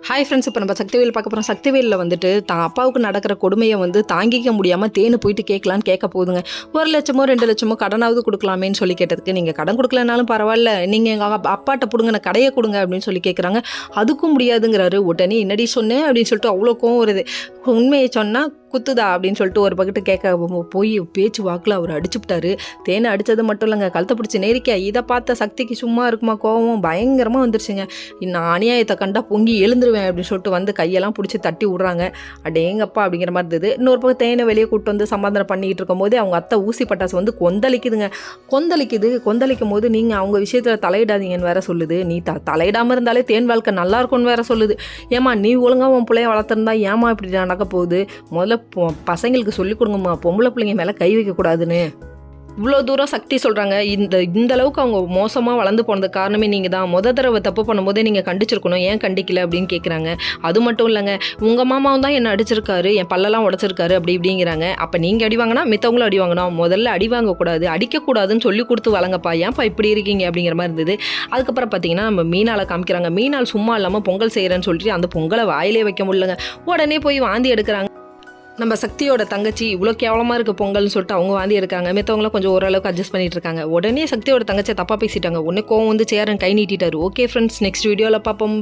Hi friends, இப்போ நம்ம சக்திவேல் பார்க்க போகிறோம். சக்திவேலில் வந்துட்டு தான் அப்பாவுக்கு நடக்கிற கொடுமையை வந்து தாங்கிக்க முடியாமல் தேனு போயிட்டு கேட்கலான்னு கேட்க போகுதுங்க. 1 லட்சமோ 2 லட்சமோ கடனாவது கொடுக்கலாமேன்னு சொல்லி கேட்டதுக்கு, நீங்கள் கடன் கொடுக்கலனாலும் பரவாயில்ல, நீங்கள் எங்கள் அப்பாட்ட பிடுங்க கடையை கொடுங்க அப்படின்னு சொல்லி கேட்குறாங்க. அதுக்கும் முடியாதுங்கிறாரு. உடனே என்னடி சொன்னேன் அப்படின்னு சொல்லிட்டு அவ்வளோ கோவம் வருது. உண்மையை சொன்னால் குத்துதா அப்படின்னு சொல்லிட்டு ஒரு பக்கெட்டு கேட்க போய் பேச்சு வாக்கில் அவர் அடிச்சுவிட்டாரு. தேனை அடித்தது மட்டும் இல்லைங்க, கழுத்தை பிடிச்சி நெரிக்க. இதை பார்த்த சக்திக்கு சும்மா இருக்குமா கோவம் பயங்கரமாக வந்துருச்சுங்க. நான் அநியாயத்தை கண்டா பொங்கி எழுந்துருவேன் அப்படின்னு சொல்லிட்டு வந்து கையெல்லாம் பிடிச்சி தட்டி விட்றாங்க. அடேங்கப்பா அப்படிங்கிற மாதிரி இருந்தது. இன்னொரு பக்கம் தேனை வெளியே கூப்பிட்டு வந்து சமாதானம் பண்ணிக்கிட்டு இருக்கும் போதே அவங்க அத்தை ஊசி பட்டாசு வந்து கொந்தளிக்குதுங்க. கொந்தளிக்கும் போது நீங்கள் அவங்க விஷயத்தில் தலையிடாதீங்கன்னு வேற சொல்லுது. நீ தலையிடாமல் இருந்தாலே தேன் வாழ்க்கை நல்லா இருக்கும்னு வேற சொல்லுது. ஏமா நீ ஒழுங்காக உன் பிள்ளைய வளர்த்துருந்தா ஏமா இப்படி நடக்க போகுது? முதல்ல பசங்களுக்கு சொல்லிக் கொடுங்கம்மா, பொம்பளை பிள்ளைங்க மேலே கை வைக்கக்கூடாதுன்னு. இவ்வளோ தூரம் சக்தி சொல்கிறாங்க. இந்த அளவுக்கு அவங்க மோசமாக வளர்ந்து போனதுக்கு காரணமே நீங்கள் தான். தடவை தப்பு பண்ணும்போதே நீங்கள் கண்டிச்சிருக்கணும், ஏன் கண்டிக்கல அப்படின்னு கேட்குறாங்க. அது மட்டும் இல்லைங்க, உங்கள் மாமாவும் தான் என்னை அடிச்சிருக்காரு, என் பல்லெல்லாம் உடச்சிருக்காரு அப்படி இப்படிங்கிறாங்க. அப்போ நீங்கள் அடி வாங்கினா மித்தவங்களும் அடி வாங்கணும். முதல்ல அடி வாங்கக்கூடாது, அடிக்கக்கூடாதுன்னு சொல்லி கொடுத்து வளங்கப்பா, ஏன்ப்பா இப்படி இருக்கீங்க அப்படிங்கிற மாதிரி இருந்தது. அதுக்கப்புறம் பார்த்தீங்கன்னா நம்ம மீனால காமிக்கிறாங்க. மீனால் சும்மா இல்லாமல் பொங்கல் செய்கிறேன்னு சொல்லிட்டு அந்த பொங்கலை வாயிலே வைக்க முடியலங்க. உடனே போய் வாந்தி எடுக்கிறாங்க. நம்ம சக்தியோட தங்கச்சி இவ்வளோ கேவலமாக இருக்குது பொங்கல்னு சொல்லிட்டு அவங்க வாந்தி எடுக்காங்க. மித்தவங்களும் கொஞ்சம் ஓரளவுக்கு அட்ஜஸ்ட் பண்ணிட்டு இருக்காங்க. உடனே சக்தியோட தங்கச்சியை தப்பாக பேசிட்டாங்க. உடனே கோவம் வந்து சேரன் கை நீட்டிட்டாரு. ஓகே ஃப்ரெண்ட்ஸ், நெக்ஸ்ட் வீடியோவில் பார்ப்போம்.